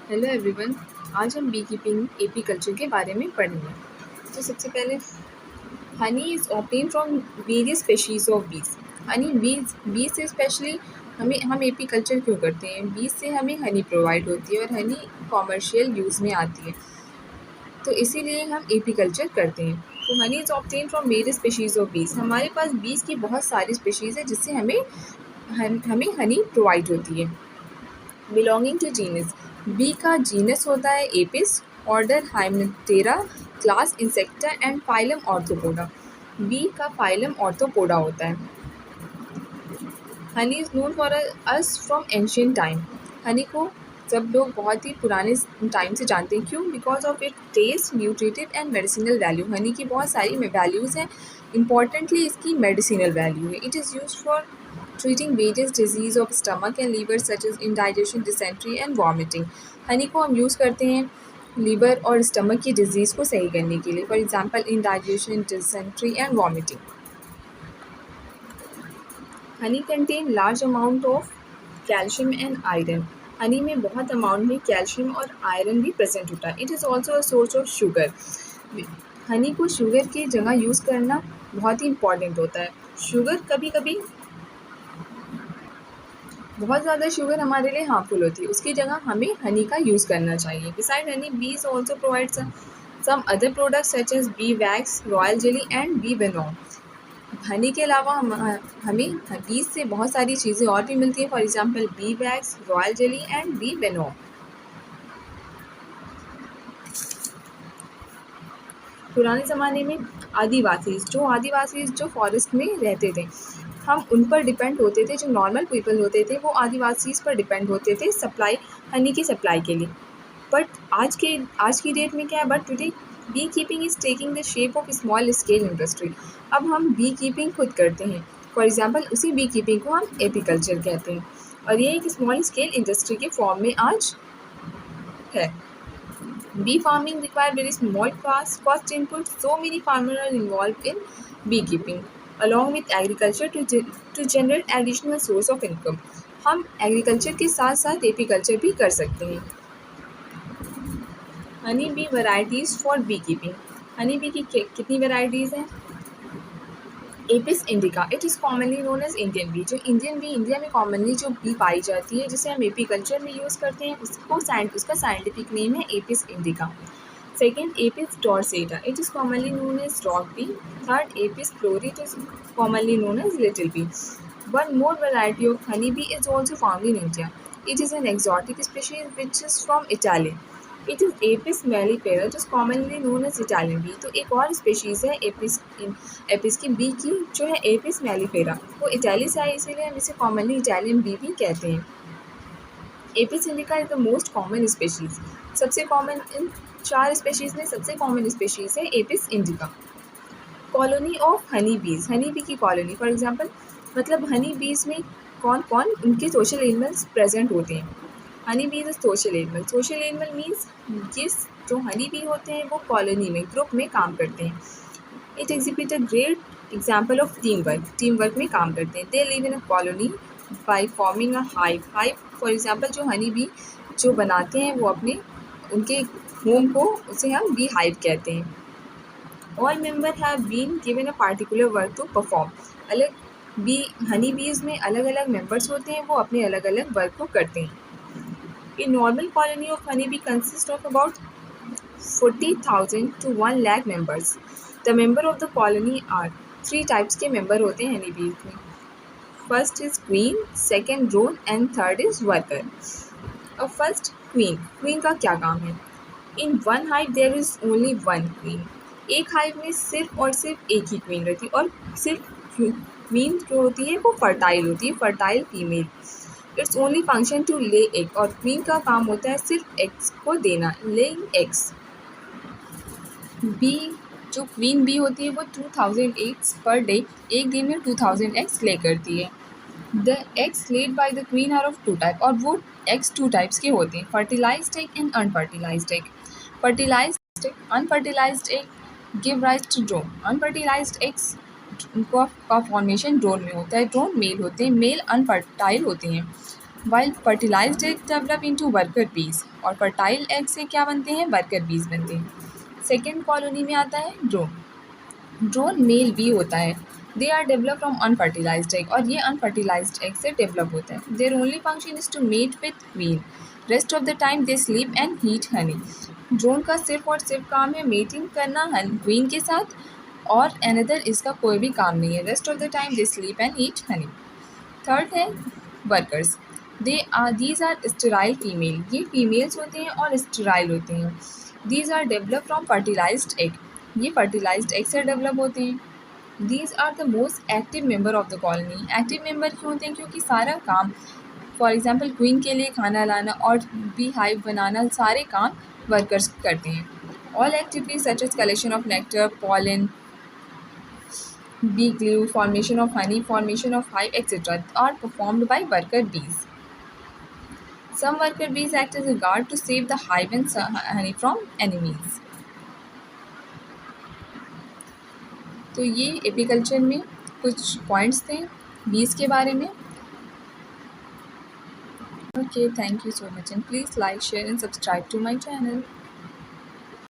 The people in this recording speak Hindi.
Hello everyone. आज हम बी कीपिंग एपी कल्चर के बारे में पढ़ेंगे। तो सबसे पहले Honey is obtain from various species of बीज। हनी बीज से स्पेशली हम एपी कल्चर क्यों करते हैं? बीज से हमें हनी प्रोवाइड होती है और हनी कॉमर्शियल यूज़ में आती है, तो इसीलिए हम एपी कल्चर करते हैं। तो Honey is obtain from various species of बीज। हमारे पास बीज की बहुत सारी स्पेशीज़ है जिससे हमें हनी प्रोवाइड होती है। बिलोंगिंग टू जीनस, बी का जीनस होता है Apis, order Hymenoptera, class Insecta and phylum Arthropoda. Bee का फाइलम ऑर्थोपोडा होता है। Honey is known for us from ancient time. Honey को सब लोग बहुत ही पुराने टाइम से जानते हैं। क्यों? Because of it taste, nutritive and medicinal value. Honey की बहुत सारी वैल्यूज़ हैं। इम्पॉर्टेंटली इसकी मेडिसिनल वैल्यू है। It is use for treating various disease of stomach and liver such as indigestion, dysentery and vomiting. Honey को हम यूज़ करते हैं लीवर और स्टमक की डिजीज़ को सही करने के लिए। For example indigestion, dysentery and vomiting. Honey contain large amount of calcium and iron. Honey में बहुत अमाउंट में कैल्शियम और आयरन भी प्रेजेंट होता है। It is also a source of sugar. Honey को शुगर की जगह यूज़ करना बहुत ही इम्पॉर्टेंट होता है। शुगर कभी कभी बहुत ज़्यादा शुगर हमारे लिए हार्मफुल होती है, उसकी जगह हमें हनी का यूज़ करना चाहिए। Beside honey, bees also provide some other products such as bee wax, royal jelly and bee venom. Honey के अलावा हमें बीज से बहुत सारी चीज़ें और भी मिलती हैं। For example bee wax, royal jelly and bee venom. पुराने ज़माने में आदिवासी जो फॉरेस्ट में रहते थे, हम उन पर डिपेंड होते थे। जो नॉर्मल पीपल होते थे वो आदिवासीज़ पर डिपेंड होते थे हनी की सप्लाई के लिए। बट आज की डेट में क्या है? But today be keeping is taking the shape of small scale industry. अब हम बी कीपिंग खुद करते हैं। फॉर एग्जांपल उसी बी कीपिंग को हम एपीकल्चर कहते हैं और ये एक स्मॉल स्केल इंडस्ट्री के फॉर्म में आज है। Bee farming require very small cost input. So many farmers are involved in beekeeping, along with agriculture to generate additional source of income. हम एग्रीकल्चर के साथ साथ एपीकल्चर भी कर सकते हैं। Honey bee varieties for bee keeping. Honey bee की कितनी वैरायटीज़ हैं? Apis indica, it is commonly known as Indian bee. जो इंडियन बी, इंडिया में कॉमनली जो बी पाई जाती है जिसे हम एपीकल्चर में यूज़ करते हैं, उसका साइंटिफिक नेम है Apis indica. Second, Apis dorsata. It is commonly known as rock bee. Third, Apis florea. It is commonly known as little bee. One more variety of honeybee is also found in India. It is an exotic species which is from Italy. It is Apis mellifera. It is commonly known as Italian bee. तो एक और species है एपिस की बी की जो है एपिस mellifera. वो इटाली से आई, इसीलिए हम इसे commonly Italian bee भी कहते हैं। Apis indica is the most common species. सबसे कॉमन इन 4 स्पेशीज में सबसे कॉमन स्पेशीज है Apis indica. Colony of honey बीज, हनी बी की कॉलोनी। फॉर एग्जांपल मतलब हनी बीज में कौन कौन उनके सोशल एनिमल्स प्रेजेंट होते हैं। हनी बीज is social animal. Social animal means जो हनी बी होते हैं वो कॉलोनी में, ग्रुप में काम करते हैं। It exhibit a great example of team work में काम करते हैं। They live in a colony by forming a hive. For example जो हनी बी जो बनाते हैं वो अपने उनके होम को, उसे हम बी हाइव कहते हैं। All member have been given a particular work to perform. अलग बी हनी बीज में अलग अलग मेंबर्स होते हैं, वो अपने अलग अलग वर्क को करते हैं। A normal colony of honey bee consist of about 40,000 to 1 lakh members. The member of the colony are 3 types के member होते हैं हनी बीज में। First is queen, second drone and third is worker. अब फर्स्ट क्वीन का क्या काम है? In one hive there is only one queen. एक हाइव में सिर्फ और सिर्फ एक ही क्वीन रहती है और सिर्फ क्वीन जो होती है वो फर्टाइल होती है, fertile female. Its only function to lay egg. और क्वीन का काम होता है सिर्फ एग्स को देना, लेइंग एग्स। बी जो क्वीन बी होती है वो 2000 एग्स पर डे, एक दिन में 2000 एग्स ले करती है। The eggs laid by the queen are of 2 type, और वो एग्स 2 टाइप्स के होते हैं, fertilised egg and unfertilised egg. Fertilised egg, unfertilised egg give rise to drone. Unfertilised eggs का फॉर्मेशन ड्रोन में होता है। ड्रोन मेल होते हैं, मेल अनफर्टाइल होते हैं। While fertilised egg develop into worker bees, और फर्टाइल एग से क्या बनते हैं, वर्कर बीज बनते हैं। सेकेंड कॉलोनी में आता है ड्रोन। ड्रोन मेल बी होता है। They are develop from unfertilised egg, और ये अनफर्टिलाइज्ड एग से डेवलप होता है। Their only function is to mate with queen, rest of the time they sleep and eat honey. Drone का सिर्फ और सिर्फ काम है मेटिंग करना क्वीन के साथ, और अनदर इसका कोई भी काम नहीं है। Rest of the time they sleep and eat honey. Third है workers. These are sterile female, ये फीमेल्स होते हैं और स्टेराइल होते हैं। These are develop from fertilised egg, ये फर्टिलाइज्ड एग से डेवलप होते हैं। These are the most active member of the colony. Active member क्यों होते हैं, क्योंकि सारा काम, फॉर एग्जाम्पल क्वीन के लिए खाना लाना और बी हाइव बनाना, सारे काम वर्कर्स करते हैं। All activities such as collection of nectar, pollen, bee glue, formation of honey, formation of hive, etc. are performed by worker bees. Some worker bees act as a guard to save the hive and honey from enemies. तो ये एपीकल्चर में कुछ पॉइंट्स थे बीज के बारे में। Okay, thank you so much, and please like, share and subscribe to my channel.